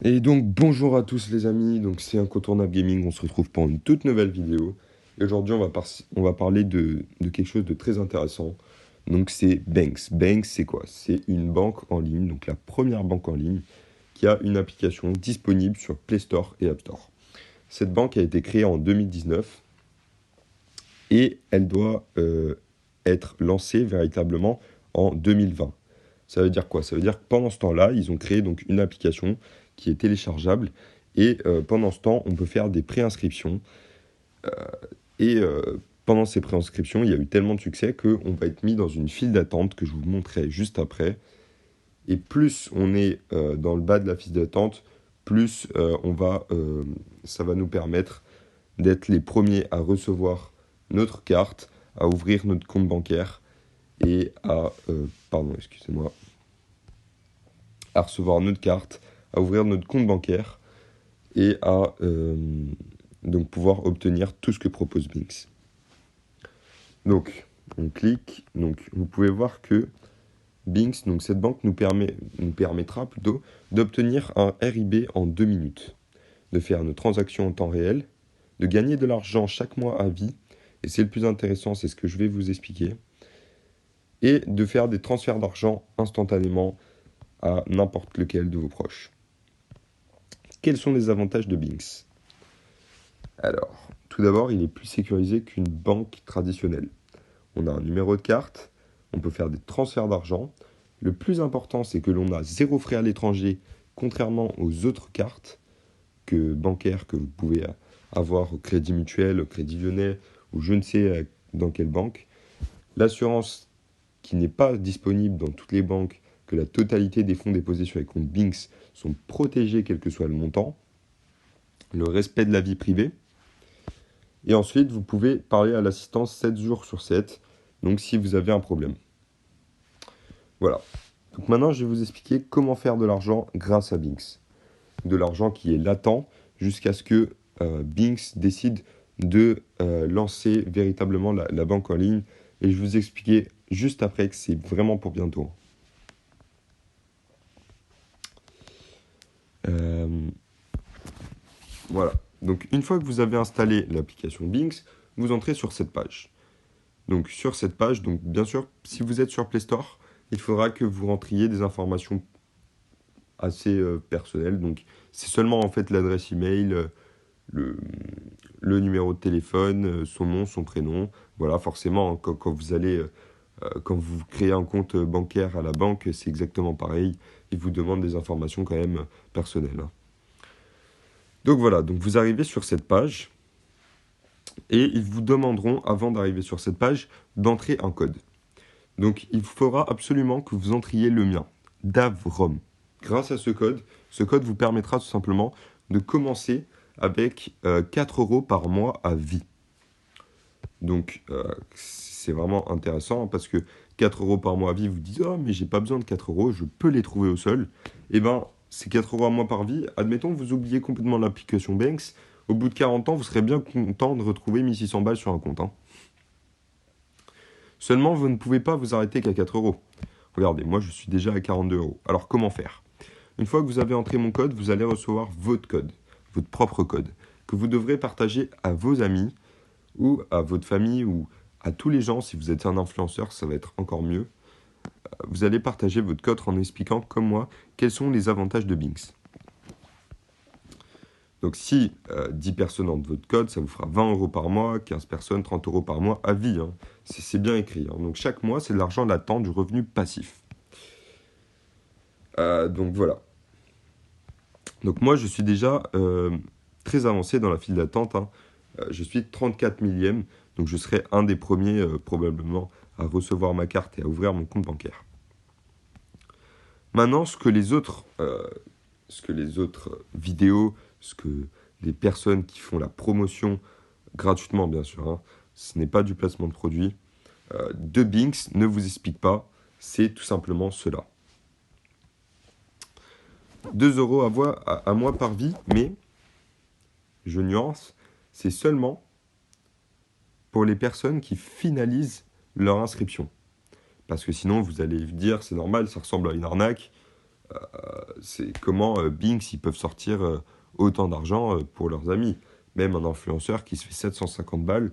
Et donc bonjour à tous les amis, donc c'est Incontournable Gaming, on se retrouve pour une toute nouvelle vidéo. Et aujourd'hui on va parler de quelque chose de très intéressant. Donc c'est Banks. Banks c'est quoi? C'est une banque en ligne, donc la première banque en ligne qui a une application disponible sur Play Store et App Store. Cette banque a été créée en 2019 et elle doit être lancée véritablement en 2020. Ça veut dire quoi? Ça veut dire que pendant ce temps-là, ils ont créé donc une application qui est téléchargeable et pendant ce temps, on peut faire des préinscriptions. Euh, et pendant ces préinscriptions, il y a eu tellement de succès qu'on va être mis dans une file d'attente que je vous montrerai juste après. Et plus on est dans le bas de la file d'attente, plus ça va nous permettre d'être les premiers à recevoir notre carte, à ouvrir notre compte bancaire et à recevoir notre carte, à ouvrir notre compte bancaire et à donc pouvoir obtenir tout ce que propose Binx. Donc, on clique, donc vous pouvez voir que Binx, donc cette banque nous permettra plutôt d'obtenir un RIB en 2 minutes, de faire nos transactions en temps réel, de gagner de l'argent chaque mois à vie, et c'est le plus intéressant, c'est ce que je vais vous expliquer, et de faire des transferts d'argent instantanément à n'importe lequel de vos proches. Quels sont les avantages de Binx? Alors, tout d'abord, il est plus sécurisé qu'une banque traditionnelle. On a un numéro de carte, on peut faire des transferts d'argent. Le plus important, c'est que l'on a zéro frais à l'étranger, contrairement aux autres cartes bancaires que vous pouvez avoir au Crédit Mutuel, au Crédit Lyonnais, ou je ne sais dans quelle banque. L'assurance qui n'est pas disponible dans toutes les banques, que la totalité des fonds déposés sur les comptes Binx sont protégés quel que soit le montant. Le respect de la vie privée. Et ensuite, vous pouvez parler à l'assistance 7 jours sur 7, donc si vous avez un problème. Voilà. Donc maintenant, je vais vous expliquer comment faire de l'argent grâce à Binx. De l'argent qui est latent jusqu'à ce que Binx décide de lancer véritablement la banque en ligne. Et je vais vous expliquer juste après que c'est vraiment pour bientôt. Voilà. Donc une fois que vous avez installé l'application Binx, vous entrez sur cette page. Donc sur cette page, donc bien sûr, si vous êtes sur Play Store, il faudra que vous rentriez des informations assez personnelles. Donc c'est seulement en fait l'adresse email, le, le numéro de téléphone, son nom, son prénom. Voilà, forcément, hein, quand vous créez un compte bancaire à la banque, c'est exactement pareil. Ils vous demandent des informations quand même personnelles, hein. Donc voilà, donc vous arrivez sur cette page et ils vous demanderont, avant d'arriver sur cette page, d'entrer un code. Donc il faudra absolument que vous entriez le mien, Davrom. Grâce à ce code vous permettra tout simplement de commencer avec 4 euros par mois à vie. Donc c'est vraiment intéressant, hein, parce que 4 euros par mois à vie, vous dites oh mais j'ai pas besoin de 4 euros, je peux les trouver au sol. Et ben ces 4 euros à mois par vie, admettons vous oubliez complètement l'application Banks, au bout de 40 ans vous serez bien content de retrouver 1600 balles sur un compte, hein. Seulement vous ne pouvez pas vous arrêter qu'à 4 euros. Regardez, moi je suis déjà à 42 euros. Alors comment faire? Une fois que vous avez entré mon code, vous allez recevoir votre code, votre propre code, que vous devrez partager à vos amis ou à votre famille ou à tous les gens. Si vous êtes un influenceur, ça va être encore mieux. Vous allez partager votre code en expliquant, comme moi, quels sont les avantages de Binx. Donc si 10 personnes entrent votre code, ça vous fera 20 euros par mois, 15 personnes, 30 euros par mois à vie, hein. C'est bien écrit, hein. Donc chaque mois, c'est de l'argent latent, du revenu passif. Donc voilà. Donc moi, je suis déjà très avancé dans la file d'attente, hein. Je suis 34 millième, donc je serai un des premiers probablement à recevoir ma carte et à ouvrir mon compte bancaire. Maintenant, ce que les autres vidéos, ce que les personnes qui font la promotion gratuitement, bien sûr, hein, ce n'est pas du placement de produit, de Binx ne vous explique pas, c'est tout simplement cela. 2 euros à mois par vie, mais, je nuance, c'est seulement pour les personnes qui finalisent leur inscription. Parce que sinon, vous allez dire, c'est normal, ça ressemble à une arnaque. c'est comment Binx, ils peuvent sortir autant d'argent pour leurs amis. Même un influenceur qui se fait 750 balles,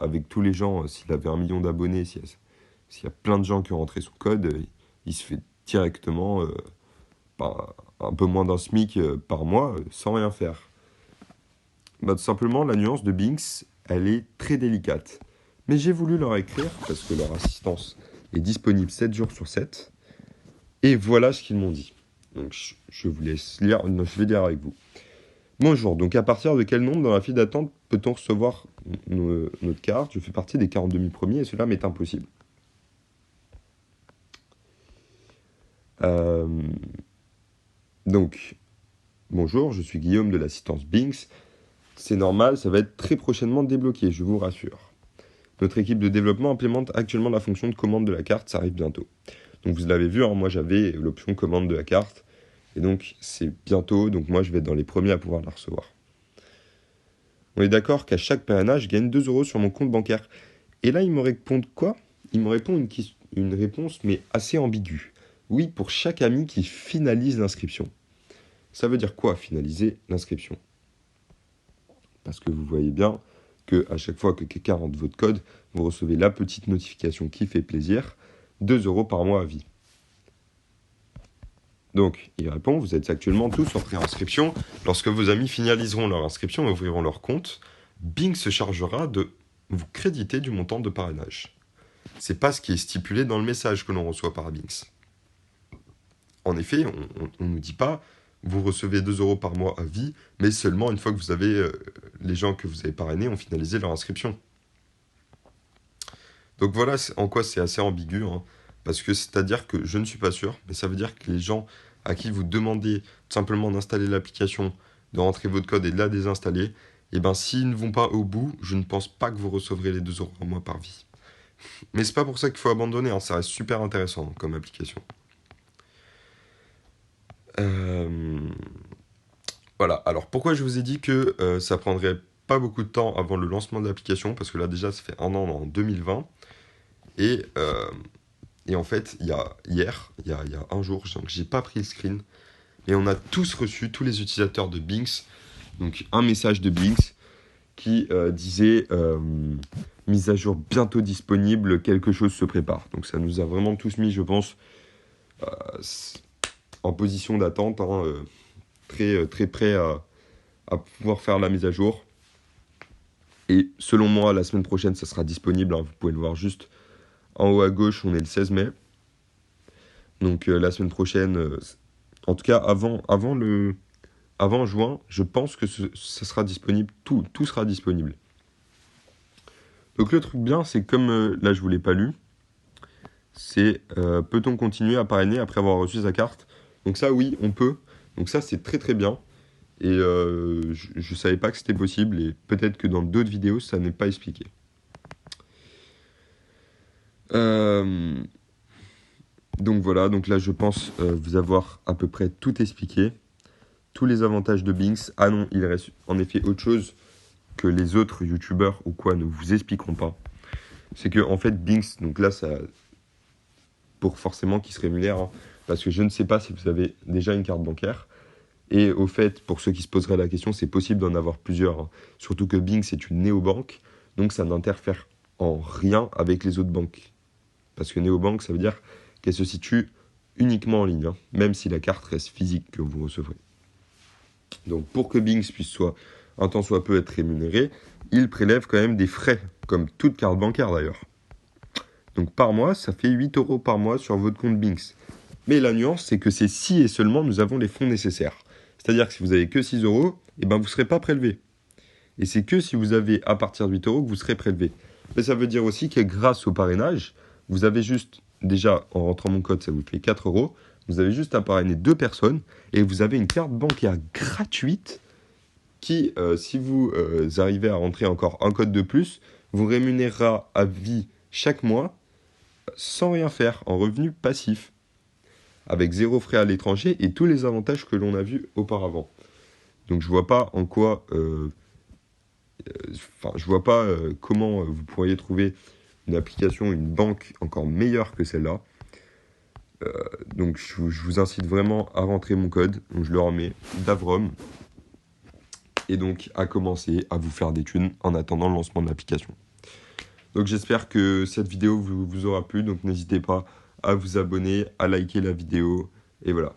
avec tous les gens, s'il avait 1 million d'abonnés, s'il y a plein de gens qui ont rentré son code, il se fait directement un peu moins d'un SMIC par mois sans rien faire. Tout simplement, la nuance de Binx, elle est très délicate. Mais j'ai voulu leur écrire parce que leur assistance est disponible 7 jours sur 7. Et voilà ce qu'ils m'ont dit. Donc je vous laisse lire, non, je vais lire avec vous. Bonjour, donc à partir de quel nombre dans la file d'attente peut-on recevoir notre carte? Je fais partie des 42 000 premiers et cela m'est impossible. Donc, bonjour, je suis Guillaume de l'assistance Binx. C'est normal, ça va être très prochainement débloqué, je vous rassure. Notre équipe de développement implémente actuellement la fonction de commande de la carte, ça arrive bientôt. Donc vous l'avez vu, hein, moi j'avais l'option commande de la carte, et donc c'est bientôt, donc moi je vais être dans les premiers à pouvoir la recevoir. On est d'accord qu'à chaque parrainage, je gagne 2 € sur mon compte bancaire. Et là, il me répond quoi? Il me répond une réponse, mais assez ambiguë. Oui, pour chaque ami qui finalise l'inscription. Ça veut dire quoi, finaliser l'inscription? Parce que vous voyez bien qu'à chaque fois que quelqu'un rentre votre code, vous recevez la petite notification qui fait plaisir, 2 € par mois à vie. Donc, il répond, vous êtes actuellement tous en pré-inscription. Lorsque vos amis finaliseront leur inscription et ouvriront leur compte, Bing se chargera de vous créditer du montant de parrainage. C'est pas ce qui est stipulé dans le message que l'on reçoit par Binx. En effet, on ne nous dit pas, vous recevez 2 € par mois à vie, mais seulement une fois que vous avez les gens que vous avez parrainés ont finalisé leur inscription. Donc voilà en quoi c'est assez ambigu, hein, parce que c'est-à-dire que je ne suis pas sûr, mais ça veut dire que les gens à qui vous demandez tout simplement d'installer l'application, de rentrer votre code et de la désinstaller, et ben s'ils ne vont pas au bout, je ne pense pas que vous recevrez les 2 € par mois par vie. Mais c'est pas pour ça qu'il faut abandonner, hein, ça reste super intéressant comme application. Voilà, alors pourquoi je vous ai dit que ça prendrait pas beaucoup de temps avant le lancement de l'application, parce que là déjà ça fait 1 an en 2020, et en fait, il y a un jour, donc j'ai pas pris le screen, et on a tous reçu, tous les utilisateurs de Binx, donc un message de Binx qui disait mise à jour bientôt disponible, quelque chose se prépare. Donc ça nous a vraiment tous mis, je pense, en position d'attente, hein, très prêt à pouvoir faire la mise à jour. Et selon moi, la semaine prochaine, ça sera disponible, hein, vous pouvez le voir juste en haut à gauche, on est le 16 mai. Donc la semaine prochaine, en tout cas avant juin, je pense que ça sera disponible, tout sera disponible. Donc le truc bien, c'est comme là je vous l'ai pas lu, c'est peut-on continuer à parrainer après avoir reçu sa carte? Donc ça oui, on peut. Donc ça c'est très très bien. Et je savais pas que c'était possible et peut-être que dans d'autres vidéos ça n'est pas expliqué. Donc voilà, donc là je pense vous avoir à peu près tout expliqué. Tous les avantages de Binx. Ah non, il reste en effet autre chose que les autres youtubeurs ou quoi ne vous expliqueront pas. C'est que en fait Binx, donc là ça, pour forcément qu'ils se rémunèrent, hein, parce que je ne sais pas si vous avez déjà une carte bancaire. Et au fait, pour ceux qui se poseraient la question, c'est possible d'en avoir plusieurs, hein. Surtout que Binx est une néobanque, donc ça n'interfère en rien avec les autres banques. Parce que néobanque, ça veut dire qu'elle se situe uniquement en ligne, hein, même si la carte reste physique que vous recevrez. Donc pour que Binx puisse un tant soit peu être rémunéré, il prélève quand même des frais, comme toute carte bancaire d'ailleurs. Donc par mois, ça fait 8 € par mois sur votre compte Binx. Mais la nuance, c'est que c'est si et seulement nous avons les fonds nécessaires. C'est-à-dire que si vous avez que 6 €, eh ben vous ne serez pas prélevé. Et c'est que si vous avez à partir de 8 € que vous serez prélevé. Mais ça veut dire aussi que grâce au parrainage, vous avez juste, déjà en rentrant mon code, ça vous fait 4 €. Vous avez juste à parrainer 2 personnes et vous avez une carte bancaire gratuite qui, si vous arrivez à rentrer encore un code de plus, vous rémunérera à vie chaque mois sans rien faire, en revenu passif, avec 0 frais à l'étranger et tous les avantages que l'on a vus auparavant. Donc je vois pas en quoi, je vois pas comment vous pourriez trouver une application, une banque encore meilleure que celle-là. Donc je vous incite vraiment à rentrer mon code, donc je le remets, Davrom, et donc à commencer à vous faire des thunes en attendant le lancement de l'application. Donc j'espère que cette vidéo vous aura plu, donc n'hésitez pas à vous abonner, à liker la vidéo, et voilà.